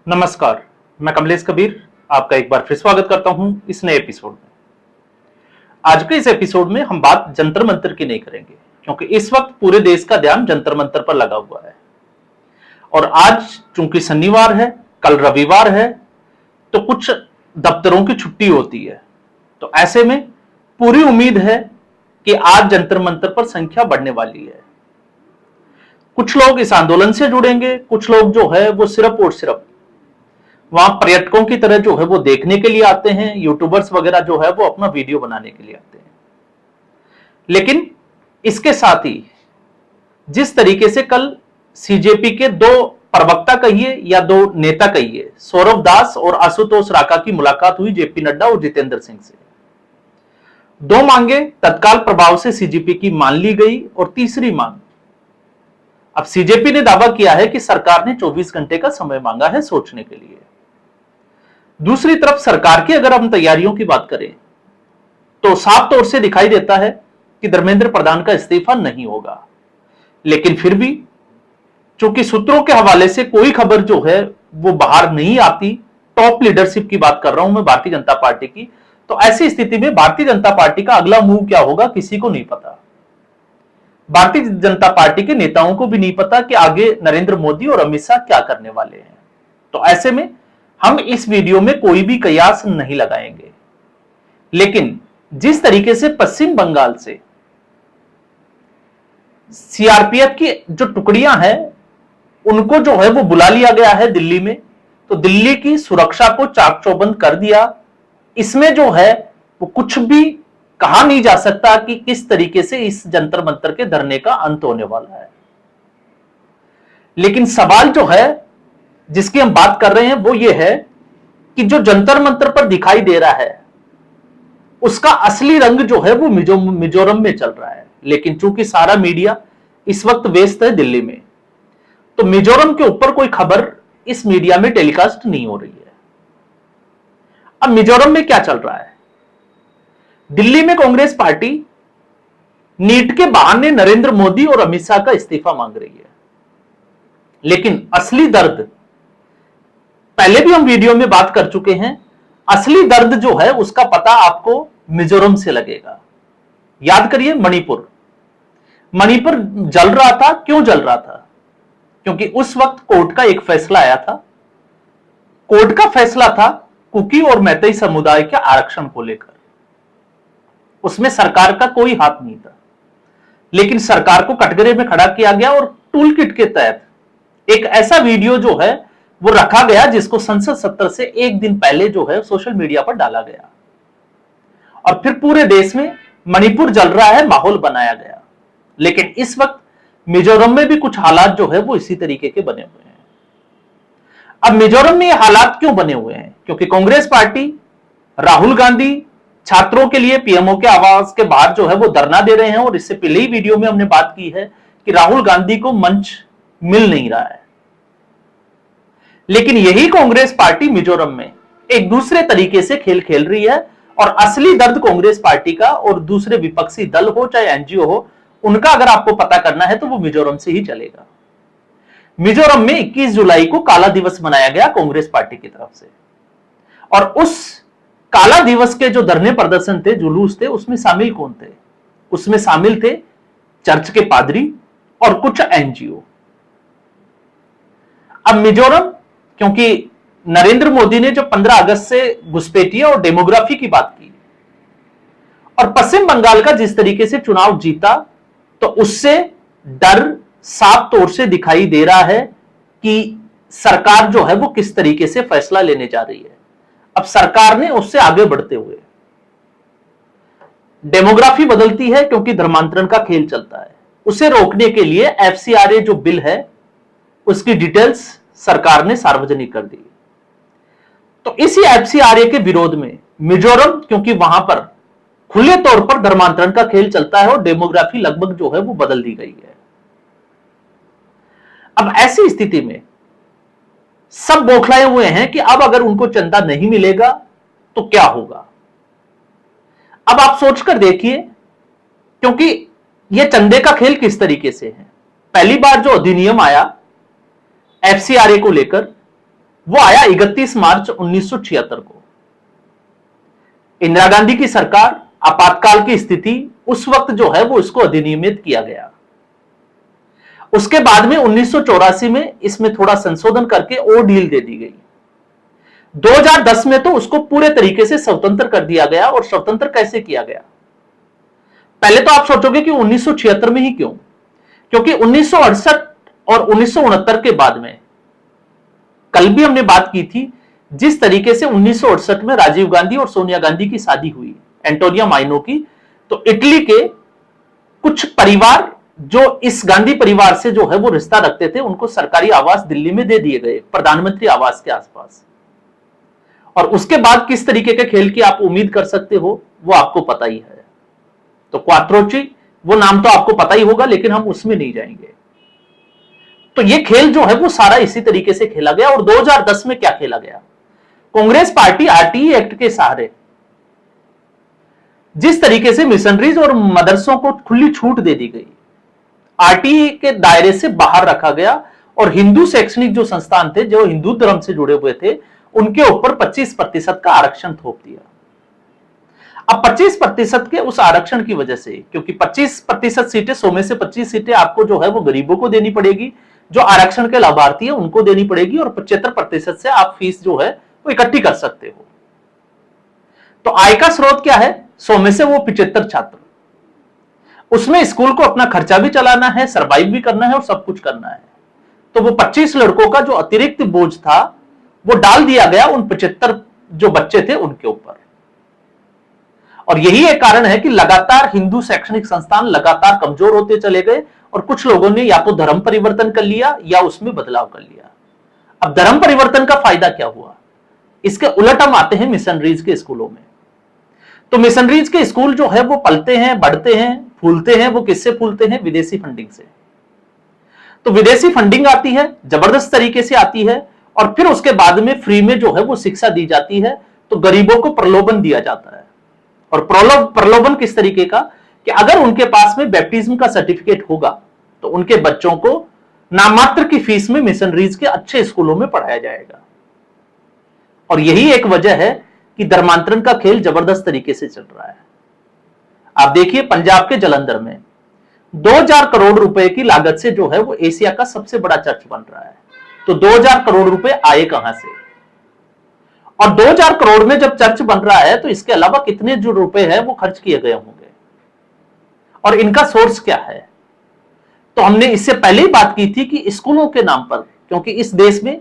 नमस्कार, मैं कमलेश कबीर आपका एक बार फिर स्वागत करता हूं इस नए एपिसोड में। आज के इस एपिसोड में हम बात जंतर मंतर की नहीं करेंगे, क्योंकि इस वक्त पूरे देश का ध्यान जंतर मंतर पर लगा हुआ है। और आज चूंकि शनिवार है, कल रविवार है, तो कुछ दफ्तरों की छुट्टी होती है। तो ऐसे में पूरी उम्मीद है कि आज जंतर मंतर पर संख्या बढ़ने वाली है। कुछ लोग इस आंदोलन से जुड़ेंगे, कुछ लोग जो है वो सिर्फ और सिर्फ वहां पर्यटकों की तरह जो है वो देखने के लिए आते हैं। यूट्यूबर्स वगैरह जो है वो अपना वीडियो बनाने के लिए आते हैं। लेकिन इसके साथ ही जिस तरीके से कल सीजेपी के दो प्रवक्ता कहिए या दो नेता कहिए, सौरभ दास और आशुतोष राका की मुलाकात हुई जेपी नड्डा और जितेंद्र सिंह से। दो मांगे तत्काल प्रभाव से सीजेपी की मान ली गई और तीसरी मांग, अब सीजेपी ने दावा किया है कि सरकार ने 24 घंटे का समय मांगा है सोचने के लिए। दूसरी तरफ सरकार की अगर हम तैयारियों की बात करें तो साफ तौर से दिखाई देता है कि धर्मेंद्र प्रधान का इस्तीफा नहीं होगा। लेकिन फिर भी चूंकि सूत्रों के हवाले से कोई खबर जो है वो बाहर नहीं आती, टॉप लीडरशिप की बात कर रहा हूं मैं भारतीय जनता पार्टी की, तो ऐसी स्थिति में भारतीय जनता पार्टी का अगला मूव क्या होगा किसी को नहीं पता। भारतीय जनता पार्टी के नेताओं को भी नहीं पता कि आगे नरेंद्र मोदी और अमित शाह क्या करने वाले हैं। तो ऐसे में हम इस वीडियो में कोई भी कयास नहीं लगाएंगे। लेकिन जिस तरीके से पश्चिम बंगाल से सीआरपीएफ की जो टुकड़ियां हैं उनको जो है वो बुला लिया गया है दिल्ली में, तो दिल्ली की सुरक्षा को चाक चौबंद कर दिया। इसमें जो है वो कुछ भी कहा नहीं जा सकता कि किस तरीके से इस जंतर मंतर के धरने का अंत होने वाला है। लेकिन सवाल जो है जिसकी हम बात कर रहे हैं वो ये है कि जो जंतर मंतर पर दिखाई दे रहा है उसका असली रंग जो है वो मिजोरम में चल रहा है। लेकिन चूंकि सारा मीडिया इस वक्त व्यस्त है दिल्ली में, तो मिजोरम के ऊपर कोई खबर इस मीडिया में टेलीकास्ट नहीं हो रही है। अब मिजोरम में क्या चल रहा है? दिल्ली में कांग्रेस पार्टी नीट के बहाने नरेंद्र मोदी और अमित शाह का इस्तीफा मांग रही है। लेकिन असली दर्द, पहले भी हम वीडियो में बात कर चुके हैं, असली दर्द जो है उसका पता आपको मिजोरम से लगेगा। याद करिए मणिपुर जल रहा था। क्यों जल रहा था? क्योंकि उस वक्त कोर्ट का एक फैसला आया था। कोर्ट का फैसला था कुकी और मैतेई समुदाय के आरक्षण को लेकर। उसमें सरकार का कोई हाथ नहीं था, लेकिन सरकार को कटघरे में खड़ा किया गया और टूल किट के तहत एक ऐसा वीडियो जो है वो रखा गया जिसको संसद सत्र से एक दिन पहले जो है सोशल मीडिया पर डाला गया और फिर पूरे देश में मणिपुर जल रहा है माहौल बनाया गया। लेकिन इस वक्त मिजोरम में भी कुछ हालात जो है वो इसी तरीके के बने हुए हैं। अब मिजोरम में ये हालात क्यों बने हुए हैं? क्योंकि कांग्रेस पार्टी, राहुल गांधी छात्रों के लिए पीएमओ के आवास के बाहर जो है वो धरना दे रहे हैं। और इससे पहले ही वीडियो में हमने बात की है कि राहुल गांधी को मंच मिल नहीं रहा है। लेकिन यही कांग्रेस पार्टी मिजोरम में एक दूसरे तरीके से खेल खेल रही है। और असली दर्द कांग्रेस पार्टी का और दूसरे विपक्षी दल हो चाहे एनजीओ हो, उनका अगर आपको पता करना है तो वो मिजोरम से ही चलेगा। मिजोरम में 21 जुलाई को काला दिवस मनाया गया कांग्रेस पार्टी की तरफ से। और उस काला दिवस के जो धरने प्रदर्शन थे, जुलूस थे, उसमें शामिल कौन थे? उसमें शामिल थे चर्च के पादरी और कुछ एनजीओ। अब मिजोरम, क्योंकि नरेंद्र मोदी ने जो 15 अगस्त से घुसपैठियों और डेमोग्राफी की बात की और पश्चिम बंगाल का जिस तरीके से चुनाव जीता, तो उससे डर साफ तौर से दिखाई दे रहा है कि सरकार जो है वो किस तरीके से फैसला लेने जा रही है। अब सरकार ने उससे आगे बढ़ते हुए डेमोग्राफी बदलती है, क्योंकि धर्मांतरण का खेल चलता है। उसे रोकने के लिए एफसीआरए जो बिल है उसकी डिटेल्स सरकार ने सार्वजनिक कर दी। तो इसी एफसीआरए के विरोध में मिजोरम, क्योंकि वहां पर खुले तौर पर धर्मांतरण का खेल चलता है और डेमोग्राफी लगभग जो है वो बदल दी गई है। अब ऐसी स्थिति में सब बौखलाए हुए हैं कि अब अगर उनको चंदा नहीं मिलेगा तो क्या होगा। अब आप सोचकर देखिए, क्योंकि यह चंदे का खेल किस तरीके से है। पहली बार जो अधिनियम आया एफसीआरए को लेकर, वो आया 31 मार्च 1976 को। इंदिरा गांधी की सरकार, आपातकाल की स्थिति, उस वक्त जो है वो इसको अधिनियमित किया गया। उसके बाद में 1984 में इसमें थोड़ा संशोधन करके और ढील दे दी गई। 2010 में तो उसको पूरे तरीके से स्वतंत्र कर दिया गया। और स्वतंत्र कैसे किया गया? पहले तो आप सोचोगे कि 1976 में ही क्यों? क्योंकि 1968 और 1969 के बाद में, कल भी हमने बात की थी, जिस तरीके से 1968 में राजीव गांधी और सोनिया गांधी की शादी हुई, एंटोनिया माइनो की, तो इटली के कुछ परिवार जो इस गांधी परिवार से जो है वो रिश्ता रखते थे, उनको सरकारी आवास दिल्ली में दे दिए गए, प्रधानमंत्री आवास के आसपास। और उसके बाद किस तरीके के खेल की आप उम्मीद कर सकते हो, वो आपको पता ही है। तो क्वात्रोची, वो नाम तो आपको पता ही होगा, लेकिन हम उसमें नहीं जाएंगे। तो ये खेल जो है वो सारा इसी तरीके से खेला गया। और 2010 में क्या खेला गया? कांग्रेस पार्टी आरटीई एक्ट के सहारे जिस तरीके से मिशनरीज और मदरसों को खुली छूट दे दी गई, आरटीई के दायरे से बाहर रखा गया, और हिंदू शैक्षणिक जो संस्थान थे, जो हिंदू धर्म से जुड़े हुए थे, उनके ऊपर 25% का आरक्षण थोप दिया। अब 25% के उस आरक्षण की वजह से, क्योंकि 25% सीटें, 100 में से 25 सीटें आपको जो है वो गरीबों को देनी पड़ेगी, जो आरक्षण के लाभार्थी है उनको देनी पड़ेगी, और 75% से आप फीस जो है वो इकट्ठी कर सकते हो। तो आय का स्रोत क्या है? 100 में से वो 75 छात्र, उसमें स्कूल को अपना खर्चा भी चलाना है, सर्वाइव भी करना है और सब कुछ करना है। तो वो 25 लड़कों का जो अतिरिक्त बोझ था वो डाल दिया गया उन 75 जो बच्चे थे उनके ऊपर। और यही एक कारण है कि लगातार हिंदू शैक्षणिक संस्थान लगातार कमजोर होते चले गए, और कुछ लोगों ने या तो धर्म परिवर्तन कर लिया या उसमें बदलाव कर लिया। अब धर्म परिवर्तन का फायदा क्या हुआ? इसके उलट हम आते हैं मिशनरीज के स्कूलों में। तो मिशनरीज के स्कूल जो है वो पलते हैं, बढ़ते हैं, फूलते हैं। वो किससे फूलते हैं? विदेशी फंडिंग से। तो विदेशी फंडिंग आती है, जबरदस्त तरीके से आती है, और फिर उसके बाद में फ्री में जो है वो शिक्षा दी जाती है। तो गरीबों को प्रलोभन दिया जाता है। और प्रलोभन किस तरीके का? कि अगर उनके पास में बैप्टिज्म का सर्टिफिकेट होगा तो उनके बच्चों को नाममात्र की फीस में मिशनरीज के अच्छे स्कूलों में पढ़ाया जाएगा। और यही एक वजह है कि धर्मांतरण का खेल जबरदस्त तरीके से चल रहा है। आप देखिए, पंजाब के जालंधर में 2000 करोड़ रुपए की लागत से जो है वो एशिया का सबसे बड़ा चर्च बन रहा है। तो 2000 करोड़ रुपए आए कहां से? और 2000 करोड़ में जब चर्च बन रहा है तो इसके अलावा कितने जो रुपए हैं वो खर्च किए गए होंगे, और इनका सोर्स क्या है? तो हमने इससे पहले ही बात की थी कि स्कूलों के नाम पर, क्योंकि इस देश में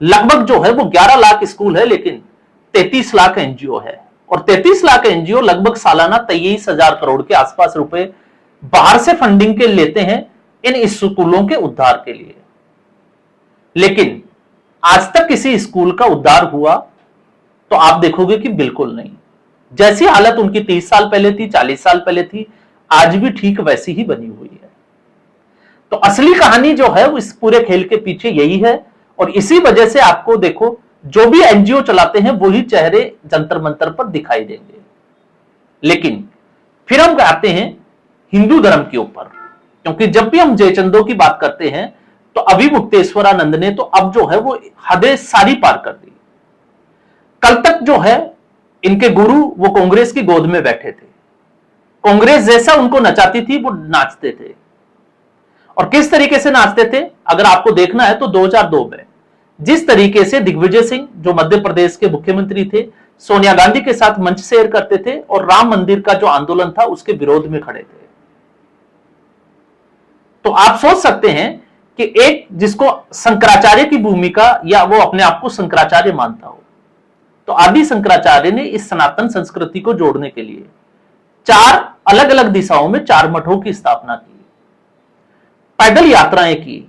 लगभग जो है वो 11 लाख स्कूल है, लेकिन 33 लाख एनजीओ है, और 33 लाख एनजीओ लगभग सालाना 23,000 करोड़ के आसपास रुपए बाहर से फंडिंग के लेते हैं इन स्कूलों के उद्धार के लिए। लेकिन आज तक किसी स्कूल का उद्धार हुआ तो आप देखोगे कि बिल्कुल नहीं। जैसी हालत उनकी 30 साल पहले थी, 40 साल पहले थी, आज भी ठीक वैसी ही बनी हुई है। तो असली कहानी जो है इस पूरे खेल के पीछे यही है। और इसी वजह से आपको देखो, जो भी एनजीओ चलाते हैं वही चेहरे जंतर मंतर पर दिखाई देंगे। लेकिन फिर हम आते हैं हिंदू धर्म के ऊपर, क्योंकि जब भी हम जयचंदों की बात करते हैं तो अभिमुक्तेश्वरानंद ने तो अब जो है वो हदें सारी पार कर दी। कल तक जो है इनके गुरु वो कांग्रेस की गोद में बैठे थे, कांग्रेस जैसा उनको नचाती थी वो नाचते थे। और किस तरीके से नाचते थे अगर आपको देखना है तो 2002 में जिस तरीके से दिग्विजय सिंह जो मध्य प्रदेश के मुख्यमंत्री थे, सोनिया गांधी के साथ मंच शेयर करते थे और राम मंदिर का जो आंदोलन था उसके विरोध में खड़े थे। तो आप सोच सकते हैं कि एक जिसको शंकराचार्य की भूमिका, या वो अपने आप को शंकराचार्य मानता हो, तो आदि शंकराचार्य ने इस सनातन संस्कृति को जोड़ने के लिए 4 अलग अलग दिशाओं में 4 मठों की स्थापना की, पैदल यात्राएं की।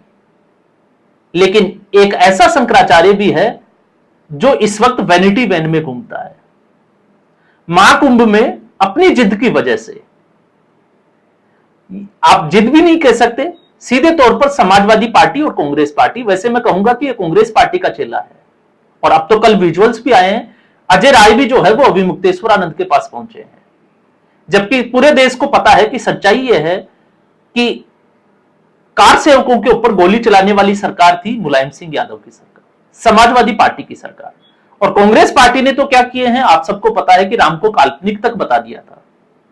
लेकिन एक ऐसा शंकराचार्य भी है जो इस वक्त वैनिटी वैन में घूमता है। महाकुंभ में अपनी जिद की वजह से, आप जिद भी नहीं कह सकते, सीधे तौर पर समाजवादी पार्टी और कांग्रेस पार्टी, वैसे मैं कहूंगा कि यह कांग्रेस पार्टी का चेला है। और अब तो कल विजुअल्स भी आए हैं, अजय राय भी जो है वो अभिमुक्तेश्वरानंद के पास पहुंचे हैं। जबकि पूरे देश को पता है कि सच्चाई यह है कि कार सेवकों के ऊपर गोली चलाने वाली सरकार थी मुलायम सिंह यादव की सरकार। समाजवादी पार्टी की सरकार। और कांग्रेस पार्टी ने तो क्या किए हैं, आप सबको पता है कि राम को काल्पनिक तक बता दिया था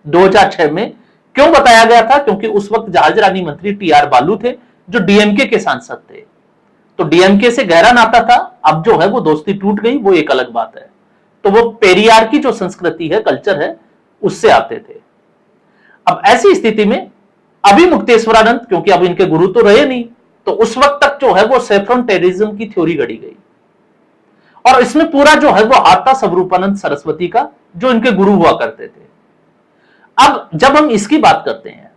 2006 में। क्यों बताया गया था? क्योंकि उस वक्त जहाजरानी मंत्री टी.आर. बालू थे, जो डीएमके के सांसद थे। तो डीएमके से गहरा नाता था, अब जो है वो दोस्ती टूट गई, वो एक अलग बात है। तो वो पेरियार की जो संस्कृति है, कल्चर है, उससे आते थे। अब ऐसी स्थिति में अभी मुक्तेश्वरानंद, क्योंकि अब इनके गुरु तो रहे नहीं, तो उस वक्त तक जो है वो सेफ्रॉन टेररिज्म की थ्योरी गढ़ी गई, और इसमें पूरा जो है वो हाथ था स्वरूपानंद सरस्वती का, जो इनके गुरु हुआ करते थे। अब जब हम इसकी बात करते हैं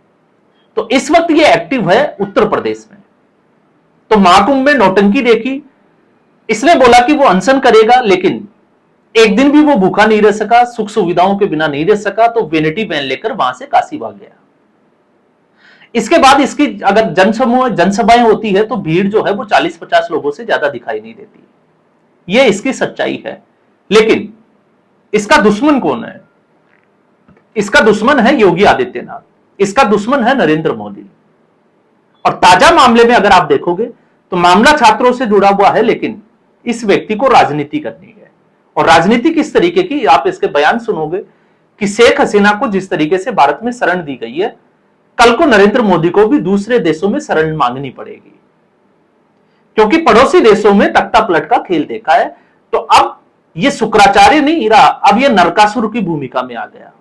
तो इस वक्त ये एक्टिव है उत्तर प्रदेश में। तो महाकुंभ में नौटंकी देखी, इसने बोला कि वो अनशन करेगा, लेकिन एक दिन भी वो भूखा नहीं रह सका, सुख सुविधाओं के बिना नहीं रह सका, तो वेनिटी वैन लेकर वहां से काशी भाग गया। इसके बाद इसकी अगर जनसभाएं होती है तो भीड़ जो है वो 40-50 लोगों से ज्यादा दिखाई नहीं देती। ये इसकी सच्चाई है। लेकिन इसका दुश्मन कौन है? इसका दुश्मन है योगी आदित्यनाथ, इसका दुश्मन है नरेंद्र मोदी। और ताजा मामले में अगर आप देखोगे तो मामला छात्रों से जुड़ा हुआ है, लेकिन इस व्यक्ति को राजनीति करनी है। और राजनीति किस तरीके की, आप इसके बयान सुनोगे कि शेख हसीना को जिस तरीके से भारत में शरण दी गई है, कल को नरेंद्र मोदी को भी दूसरे देशों में शरण मांगनी पड़ेगी, क्योंकि पड़ोसी देशों में तख्ता पलट का खेल देखा है। तो अब ये शुक्राचार्य नहीं रहा, अब ये नरकासुर की भूमिका में आ गया।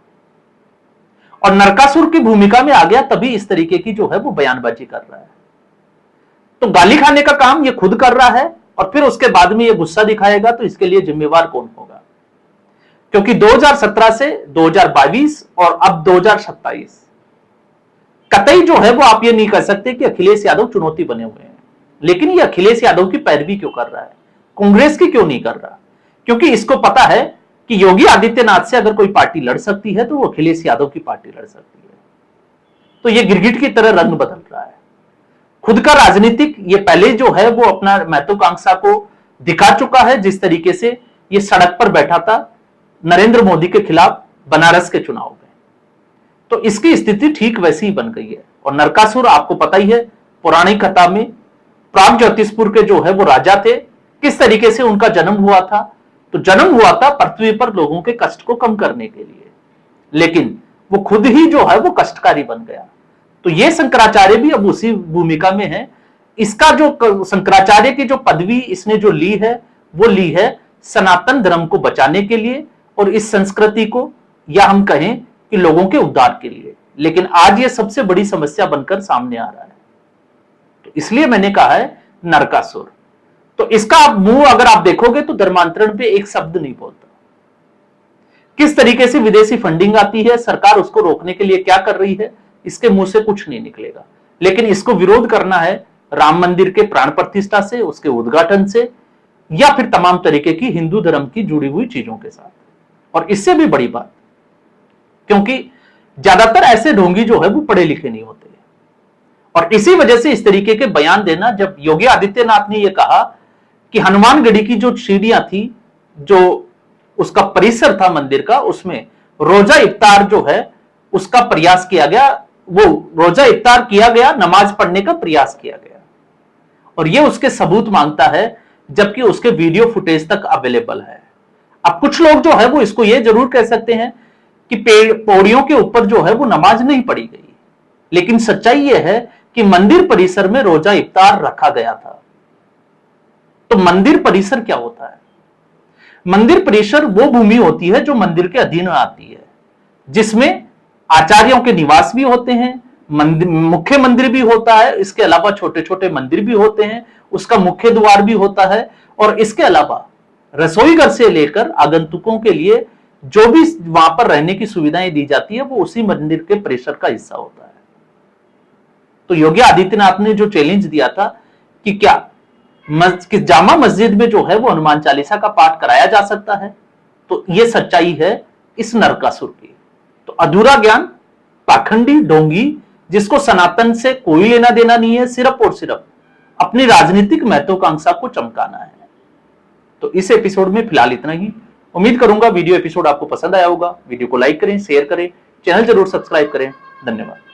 और नरकासुर की भूमिका में आ गया तभी इस तरीके की जो है वो बयानबाजी कर रहा है। तो गाली खाने का काम ये खुद कर रहा है, और फिर उसके बाद में ये गुस्सा दिखाएगा, तो इसके लिए जिम्मेवार कौन होगा? क्योंकि 2017 से 2022 और अब 2027 कतई जो है वो आप ये नहीं कर सकते कि अखिलेश यादव चुनौती बने हुए हैं। लेकिन ये अखिलेश यादव की पैरवी क्यों कर रहा है, कांग्रेस की क्यों नहीं कर रहा? क्योंकि इसको पता है कि योगी आदित्यनाथ से अगर कोई पार्टी लड़ सकती है तो वो अखिलेश यादव की पार्टी लड़ सकती है। तो ये गिरगिट की तरह रंग बदल रहा है। खुद का राजनीतिक ये पहले जो है वो अपना महत्वाकांक्षा को दिखा चुका है, जिस तरीके से ये सड़क पर बैठा था नरेंद्र मोदी के खिलाफ बनारस के चुनाव में। तो इसकी स्थिति ठीक वैसी ही बन गई है। और नरकासुर आपको पता ही है, पौराणिक कथा में प्राग ज्योतिषपुर के जो है वो राजा थे, किस तरीके से उनका जन्म हुआ था। तो जन्म हुआ था पृथ्वी पर लोगों के कष्ट को कम करने के लिए, लेकिन वो खुद ही जो है वो कष्टकारी बन गया। तो ये शंकराचार्य भी अब उसी भूमिका में है। इसका जो शंकराचार्य की जो पदवी इसने जो ली है, वो ली है सनातन धर्म को बचाने के लिए, और इस संस्कृति को, या हम कहें कि लोगों के उद्धार के लिए। लेकिन आज ये सबसे बड़ी समस्या बनकर सामने आ रहा है। तो इसलिए मैंने कहा है नरकासुर। तो इसका मुंह अगर आप देखोगे तो धर्मांतरण पे एक शब्द नहीं बोलता। किस तरीके से विदेशी फंडिंग आती है, सरकार उसको रोकने के लिए क्या कर रही है, इसके मुंह से कुछ नहीं निकलेगा। लेकिन इसको विरोध करना है राम मंदिर के प्राण प्रतिष्ठा से, उसके उद्घाटन से, या फिर तमाम तरीके की हिंदू धर्म की जुड़ी हुई चीजों के साथ। और इससे भी बड़ी बात, क्योंकि ज्यादातर ऐसे ढोंगी जो है वो पढ़े लिखे नहीं होते, और इसी वजह से इस तरीके के बयान देना। जब योगी आदित्यनाथ ने यह कहा कि हनुमानगढ़ी की जो सीढ़ियां थी, जो उसका परिसर था मंदिर का, उसमें रोजा इफ्तार जो है उसका प्रयास किया गया, वो रोजा इफ्तार किया गया, नमाज पढ़ने का प्रयास किया गया, और ये उसके सबूत मांगता है, जबकि उसके वीडियो फुटेज तक अवेलेबल है। अब कुछ लोग जो है वो इसको ये जरूर कह सकते हैं कि पौड़ियों के ऊपर जो है वो नमाज नहीं पढ़ी गई, लेकिन सच्चाई यह है कि मंदिर परिसर में रोजा इफ्तार रखा गया था। तो मंदिर परिसर क्या होता है? मंदिर परिसर वो भूमि होती है जो मंदिर के अधीन आती है, जिसमें आचार्यों के निवास भी होते हैं, मुख्य मंदिर भी होता है, इसके अलावा छोटे छोटे मंदिर भी होते हैं, उसका मुख्य द्वार भी होता है, और इसके अलावा रसोई घर से लेकर आगंतुकों के लिए जो भी वहां पर रहने की सुविधाएं दी जाती है, वो उसी मंदिर के परिसर का हिस्सा होता है। तो योगी आदित्यनाथ ने जो चैलेंज दिया था कि क्या जामा मस्जिद में जो है वो हनुमान चालीसा का पाठ कराया जा सकता है, तो ये सच्चाई है इस नरकासुर की। तो अधूरा ज्ञान, पाखंडी, ढोंगी, जिसको सनातन से कोई लेना देना नहीं है, सिर्फ और सिर्फ अपनी राजनीतिक महत्वाकांक्षा को चमकाना है। तो इस एपिसोड में फिलहाल इतना ही। उम्मीद करूंगा वीडियो एपिसोड आपको पसंद आया होगा। वीडियो को लाइक करें, शेयर करें, चैनल जरूर सब्सक्राइब करें। धन्यवाद।